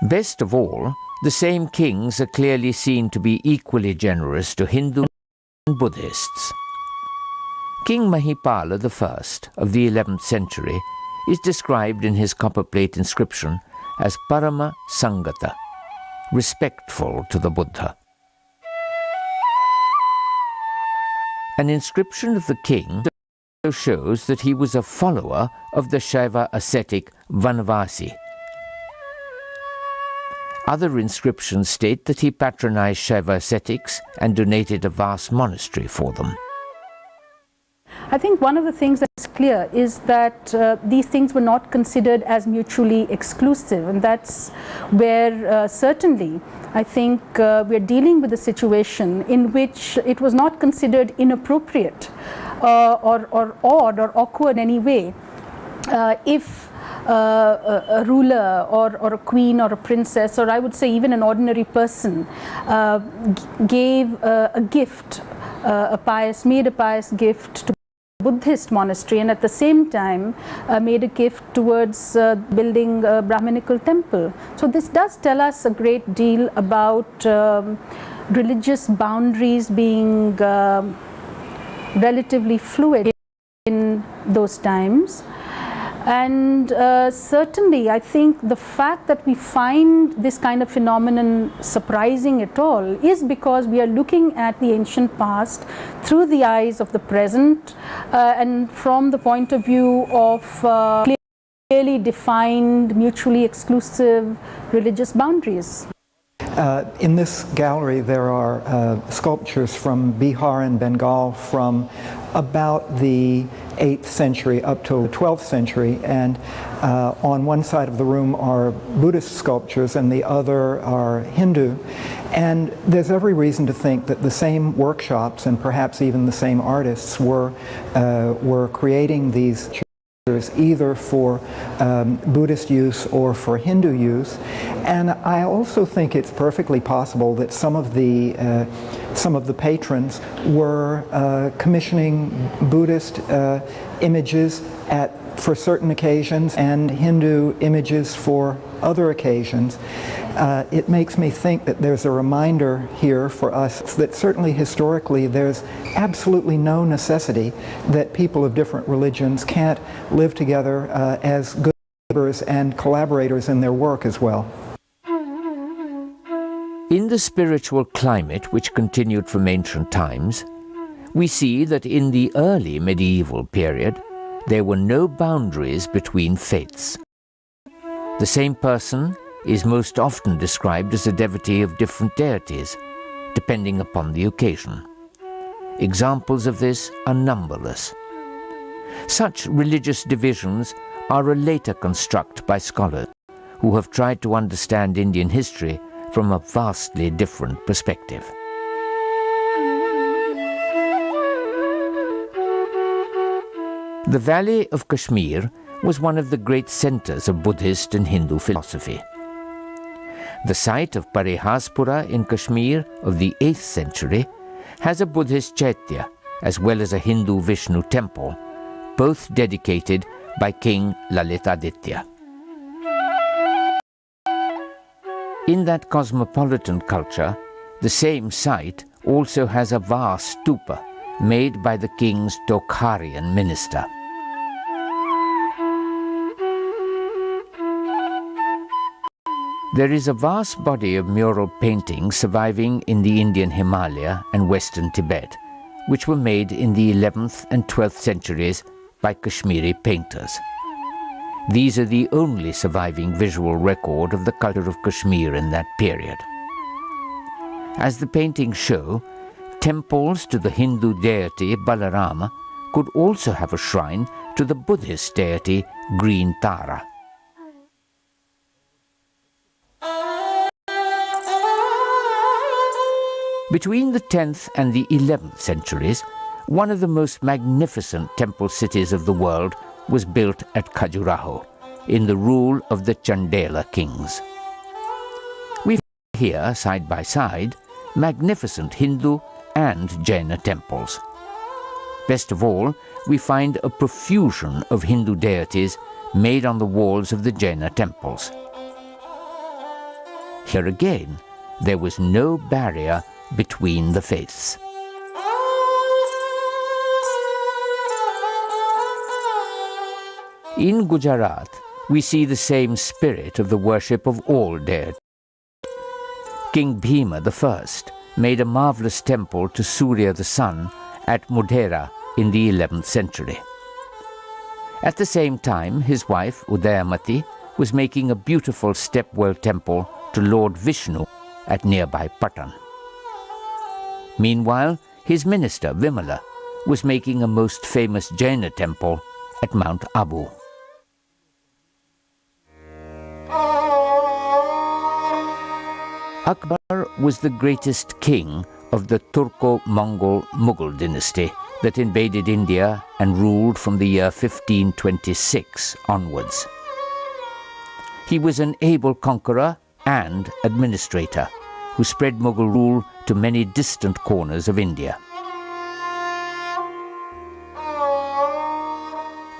Best of all, the same kings are clearly seen to be equally generous to Hindu and Buddhists. King Mahipala I of the 11th century is described in his copperplate inscription as Parama Sangata, respectful to the Buddha. An inscription of the king also shows that he was a follower of the Shaiva ascetic Vanavasi. Other inscriptions state that he patronized Shaiva ascetics and donated a vast monastery for them. I think one of the things that's clear is that these things were not considered as mutually exclusive, and that's where certainly I think we're dealing with a situation in which it was not considered inappropriate or odd or awkward in any way if a ruler or a queen or a princess, or I would say even an ordinary person, gave a gift, made a pious gift to Buddhist monastery, and at the same time made a gift towards building a Brahminical temple. So this does tell us a great deal about religious boundaries being relatively fluid in those times. And certainly I think the fact that we find this kind of phenomenon surprising at all is because we are looking at the ancient past through the eyes of the present and from the point of view of clearly defined, mutually exclusive religious boundaries. In this gallery there are sculptures from Bihar and Bengal from about the 8th century up to the 12th century, and on one side of the room are Buddhist sculptures and the other are Hindu. And there's every reason to think that the same workshops and perhaps even the same artists were creating these either for Buddhist use or for Hindu use. And I also think it's perfectly possible that some of the patrons were commissioning Buddhist images for certain occasions and Hindu images for other occasions. It makes me think that there's a reminder here for us that certainly historically there's absolutely no necessity that people of different religions can't live together as good neighbors and collaborators in their work as well. In the spiritual climate which continued from ancient times, we see that in the early medieval period there were no boundaries between faiths. The same person is most often described as a devotee of different deities, depending upon the occasion. Examples of this are numberless. Such religious divisions are a later construct by scholars who have tried to understand Indian history from a vastly different perspective. The Valley of Kashmir was one of the great centers of Buddhist and Hindu philosophy. The site of Parihaspura in Kashmir of the 8th century has a Buddhist chaitya as well as a Hindu Vishnu temple, both dedicated by King Lalitaditya. In that cosmopolitan culture, the same site also has a vast stupa made by the king's Tokharian minister. There is a vast body of mural paintings surviving in the Indian Himalaya and western Tibet, which were made in the 11th and 12th centuries by Kashmiri painters. These are the only surviving visual record of the culture of Kashmir in that period. As the paintings show, temples to the Hindu deity Balarama could also have a shrine to the Buddhist deity Green Tara. Between the 10th and the 11th centuries, one of the most magnificent temple cities of the world was built at Khajuraho, in the rule of the Chandela kings. We find here, side by side, magnificent Hindu and Jaina temples. Best of all, we find a profusion of Hindu deities made on the walls of the Jaina temples. Here again, there was no barrier between the faiths. In Gujarat, we see the same spirit of the worship of all deities. King Bhima I made a marvelous temple to Surya the sun at Modhera in the 11th century. At the same time, his wife Udayamati was making a beautiful stepwell temple to Lord Vishnu at nearby Patan. Meanwhile, his minister Vimala was making a most famous Jaina temple at Mount Abu. Akbar was the greatest king of the Turco-Mongol Mughal dynasty that invaded India and ruled from the year 1526 onwards. He was an able conqueror and administrator who spread Mughal rule to many distant corners of India.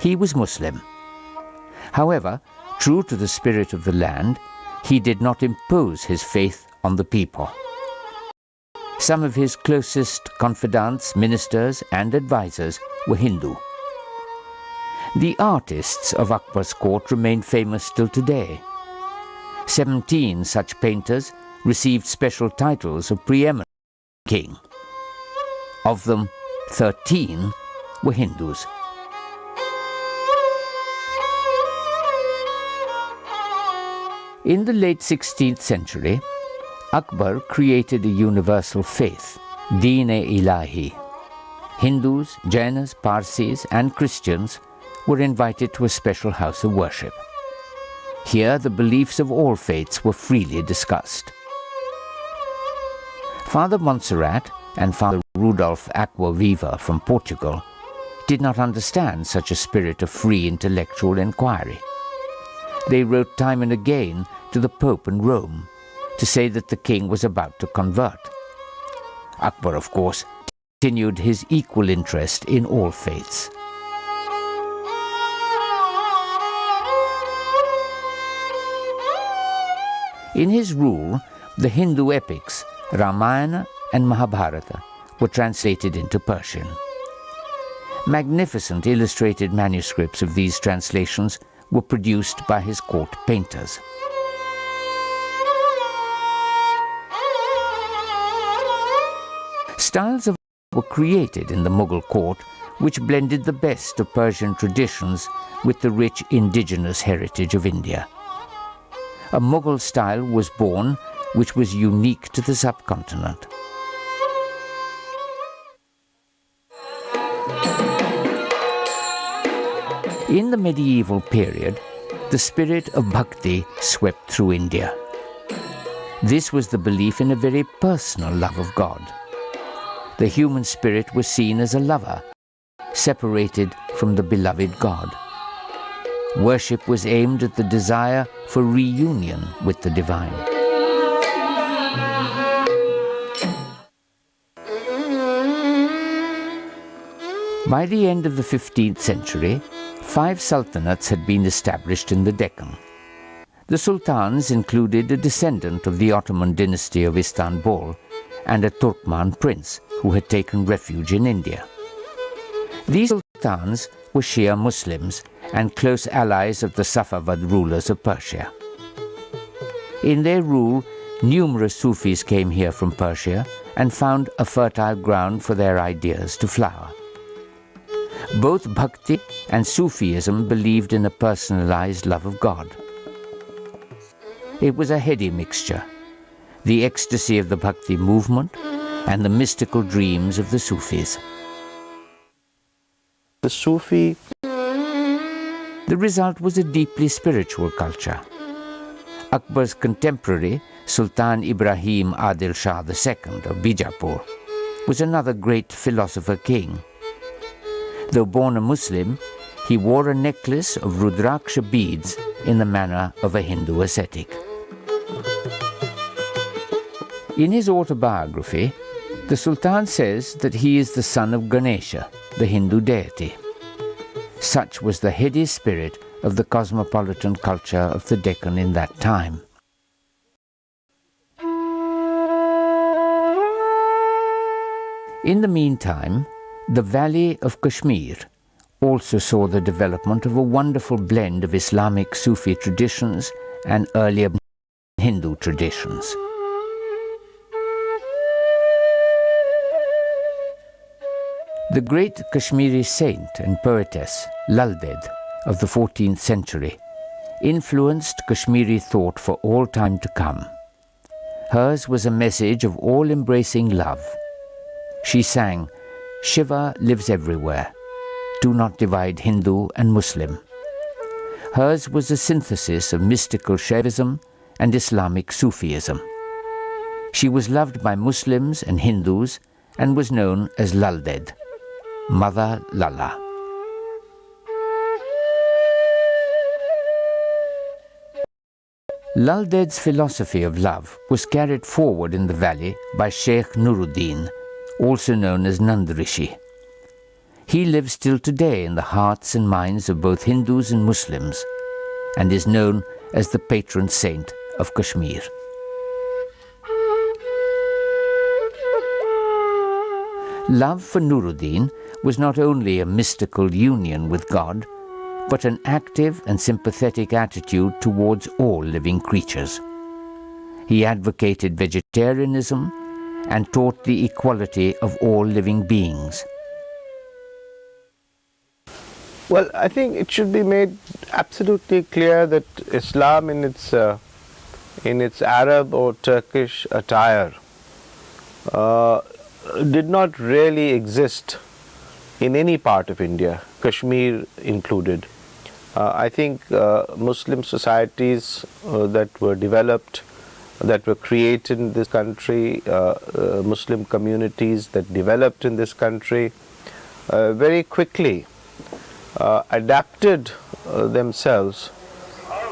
He was Muslim. However, true to the spirit of the land, he did not impose his faith on the people. Some of his closest confidants, ministers, and advisors were Hindu. The artists of Akbar's court remain famous till today. 17 such painters received special titles of preeminent king. Of them, 13 were Hindus. In the late 16th century, Akbar created a universal faith, Deen-e-Ilahi. Hindus, Jainas, Parsis, and Christians were invited to a special house of worship. Here, the beliefs of all faiths were freely discussed. Father Montserrat and Father Rudolf Aquaviva from Portugal did not understand such a spirit of free intellectual inquiry. They wrote time and again to the Pope in Rome to say that the king was about to convert. Akbar, of course, continued his equal interest in all faiths. In his rule, the Hindu epics, Ramayana and Mahabharata, were translated into Persian. Magnificent illustrated manuscripts of these translations were produced by his court painters. Styles of art were created in the Mughal court which blended the best of Persian traditions with the rich indigenous heritage of India. A Mughal style was born which was unique to the subcontinent. In the medieval period, the spirit of bhakti swept through India. This was the belief in a very personal love of God. The human spirit was seen as a lover, separated from the beloved God. Worship was aimed at the desire for reunion with the divine. By the end of the 15th century, 5 sultanates had been established in the Deccan. The sultans included a descendant of the Ottoman dynasty of Istanbul and a Turkman prince who had taken refuge in India. These sultans were Shia Muslims and close allies of the Safavid rulers of Persia. In their rule, numerous Sufis came here from Persia and found a fertile ground for their ideas to flower. Both Bhakti and Sufism believed in a personalized love of God. It was a heady mixture, the ecstasy of the Bhakti movement and the mystical dreams of the Sufis. The Sufi. The result was a deeply spiritual culture. Akbar's contemporary, Sultan Ibrahim Adil Shah II of Bijapur, was another great philosopher king. Though born a Muslim, he wore a necklace of Rudraksha beads in the manner of a Hindu ascetic. In his autobiography, the Sultan says that he is the son of Ganesha, the Hindu deity. Such was the heady spirit of the cosmopolitan culture of the Deccan in that time. In the meantime, the Valley of Kashmir also saw the development of a wonderful blend of Islamic Sufi traditions and earlier Hindu traditions. The great Kashmiri saint and poetess Lal Ded of the 14th century influenced Kashmiri thought for all time to come. Hers was a message of all-embracing love. She sang, "Shiva lives everywhere. Do not divide Hindu and Muslim." Hers was a synthesis of mystical Shaivism and Islamic Sufism. She was loved by Muslims and Hindus and was known as Lal Ded, Mother Lala. Lal Ded's philosophy of love was carried forward in the valley by Sheikh Nuruddin, also known as Nand Rishi. He lives still today in the hearts and minds of both Hindus and Muslims and is known as the patron saint of Kashmir. Love for Nuruddin was not only a mystical union with God, but an active and sympathetic attitude towards all living creatures. He advocated vegetarianism and taught the equality of all living beings. Well, I think it should be made absolutely clear that Islam in its Arab or Turkish attire did not really exist in any part of India, Kashmir included. I think Muslim societies that were developed, that were created in this country, Muslim communities that developed in this country, very quickly adapted themselves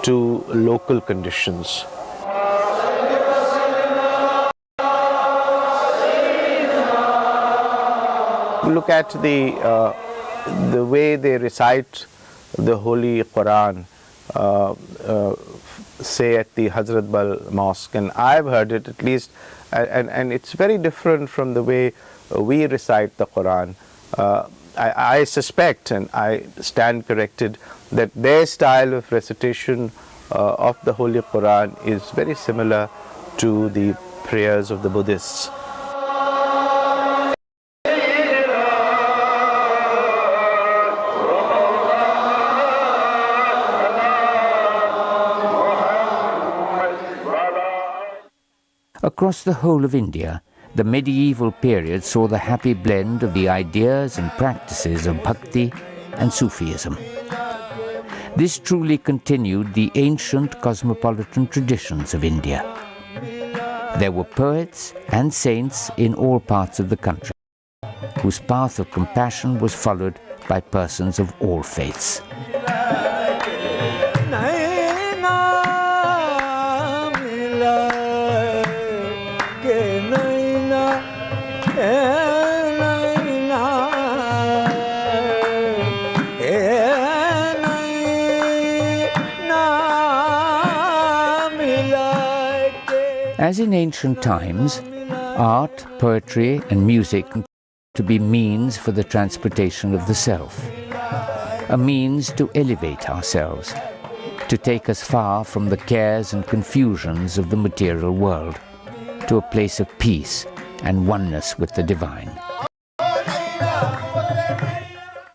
to local conditions. Look at the way they recite the Holy Quran, say at the Hazrat Bal Mosque, and I've heard it at least, and it's very different from the way we recite the Quran. I suspect, and I stand corrected, that their style of recitation of the Holy Quran is very similar to the prayers of the Buddhists. Across the whole of India, the medieval period saw the happy blend of the ideas and practices of Bhakti and Sufism. This truly continued the ancient cosmopolitan traditions of India. There were poets and saints in all parts of the country, whose path of compassion was followed by persons of all faiths. As in ancient times, art, poetry, and music to be means for the transportation of the self, a means to elevate ourselves, to take us far from the cares and confusions of the material world, to a place of peace and oneness with the divine.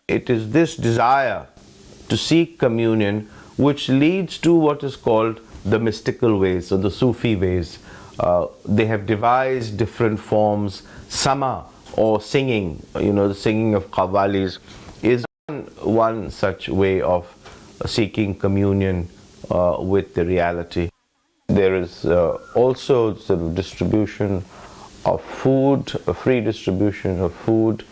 It is this desire to seek communion which leads to what is called the mystical ways or the Sufi ways. They have devised different forms. Sama or singing, the singing of qawwalis is one such way of seeking communion with the reality. There is also sort of distribution of food, a free distribution of food,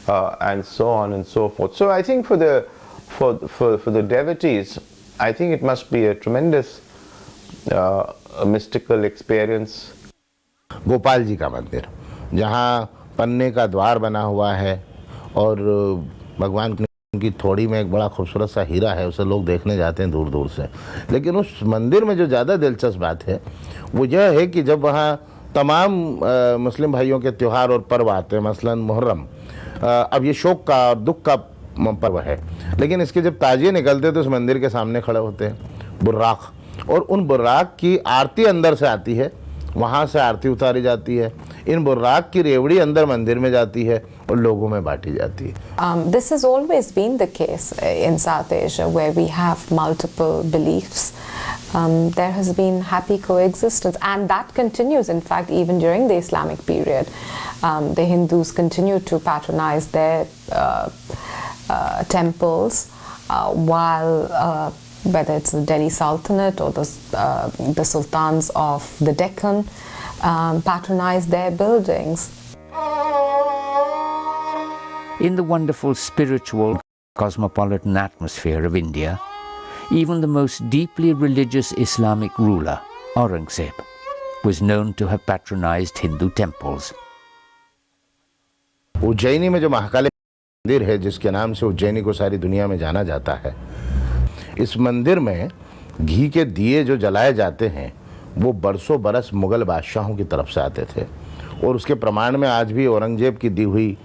and so on and so forth. So I think for the devotees, I think it must be a tremendous mystical experience. Gopal ji का मंदिर, जहाँ पन्ने का द्वार बना हुआ है और भगवान की थोड़ी में एक बड़ा खूबसूरत सा हीरा है, उसे लोग देखने जाते हैं दूर दूर से। लेकिन उस मंदिर में जो ज़्यादा दिलचस्प बात है वो यह है कि जब वहाँ तमाम मुस्लिम भाइयों के त्यौहार और पर्व आते हैं, मसलन मुहर्रम। अब ये शोक का और दुख का पर्व है, लेकिन इसके जब ताजिए निकलते हैं तो उस मंदिर के सामने खड़े होते हैं बुर्राक, और उन बुर्राक की आरती अंदर से आती है, वहाँ से आरती उतारी जाती है, इन बुर्राक की रेवड़ी अंदर मंदिर में जाती है और लोगों में बांटी जाती है। This has always been the case in South Asia, where we have multiple beliefs. There has been happy coexistence, and that continues, in fact, even during the Islamic period. The Hindus continue to patronize their temples, while whether it's the Delhi Sultanate or the sultans of the Deccan patronize their buildings. In the wonderful spiritual cosmopolitan atmosphere of India, even the most deeply religious Islamic ruler, Aurangzeb, was known to have patronized Hindu temples. Ujjaini में जो महाकाली मंदिर है, जिसके नाम से उज्जैनी को सारी दुनिया में जाना जाता है, इस मंदिर में घी के दिए जो जलाए जाते हैं वो बरसों बरस मुग़ल बादशाहों की तरफ से आते थे, और उसके प्रमाण में आज भी औरंगजेब की दी हुई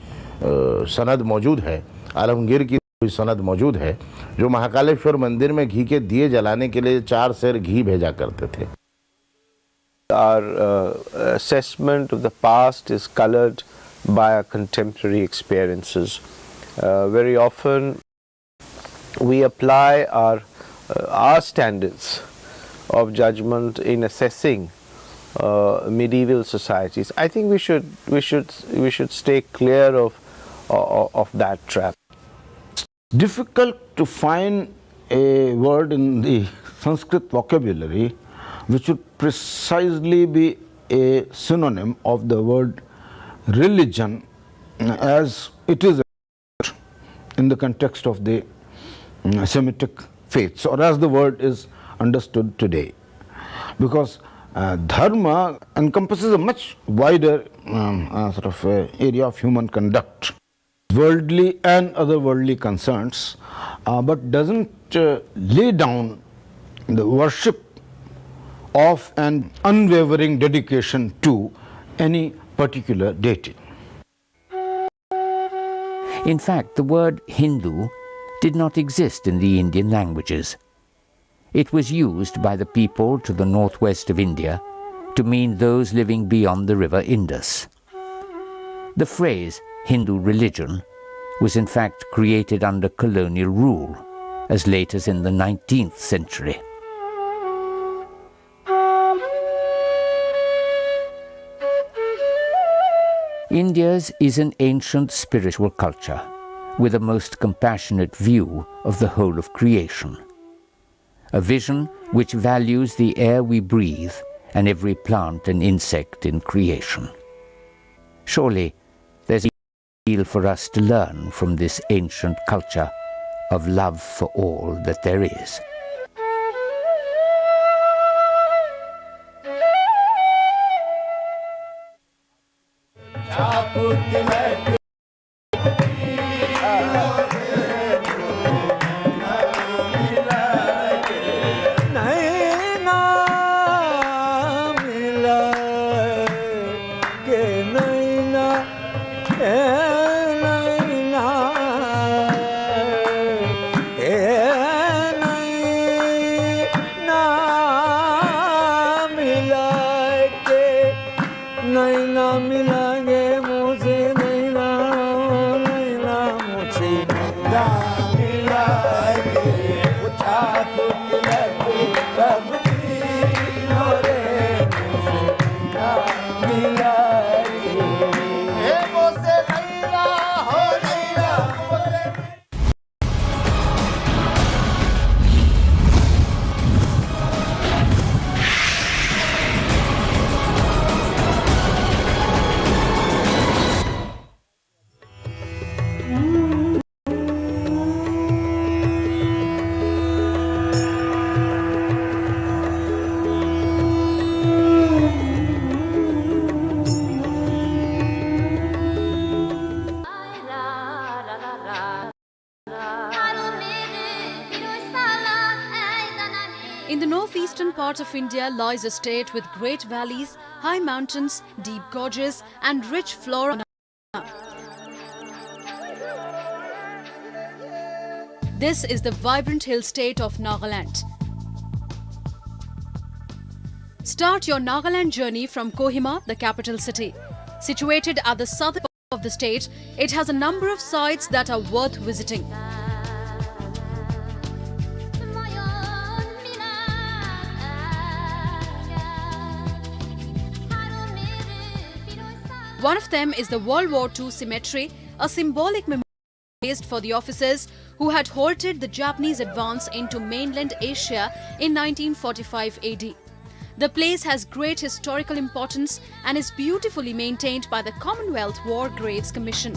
सनद मौजूद है, आलमगीर की हुई सनद मौजूद है, जो महाकालेश्वर मंदिर में घी के दिए जलाने के लिए 4 सेर घी भेजा करते थे। Our assessment of the past is colored by our contemporary experiences. Very often we apply our standards of judgment in assessing medieval societies. I think we should stay clear of that trap. Difficult to find a word in the Sanskrit vocabulary which would precisely be a synonym of the word religion as it is in the context of the Semitic faiths, or as the word is understood today, because dharma encompasses a much wider sort of area of human conduct, worldly and otherworldly concerns, but doesn't lay down the worship of an unwavering dedication to any particular deity. In fact, the word Hindu did not exist in the Indian languages. It was used by the people to the northwest of India to mean those living beyond the river Indus. The phrase Hindu religion was in fact created under colonial rule as late as in the 19th century. India's is an ancient spiritual culture with a most compassionate view of the whole of creation. A vision which values the air we breathe and every plant and insect in creation. Surely there's a deal for us to learn from this ancient culture of love for all that there is. heart of India lies a state with great valleys, high mountains, deep gorges and rich flora. This is the vibrant hill state of Nagaland. Start your Nagaland journey from Kohima, the capital city. Situated at the southern of the state, it has a number of sites that are worth visiting. One of them is the World War II cemetery, a symbolic memorial placed for the officers who had halted the Japanese advance into mainland Asia in 1945 AD. The place has great historical importance and is beautifully maintained by the Commonwealth War Graves Commission.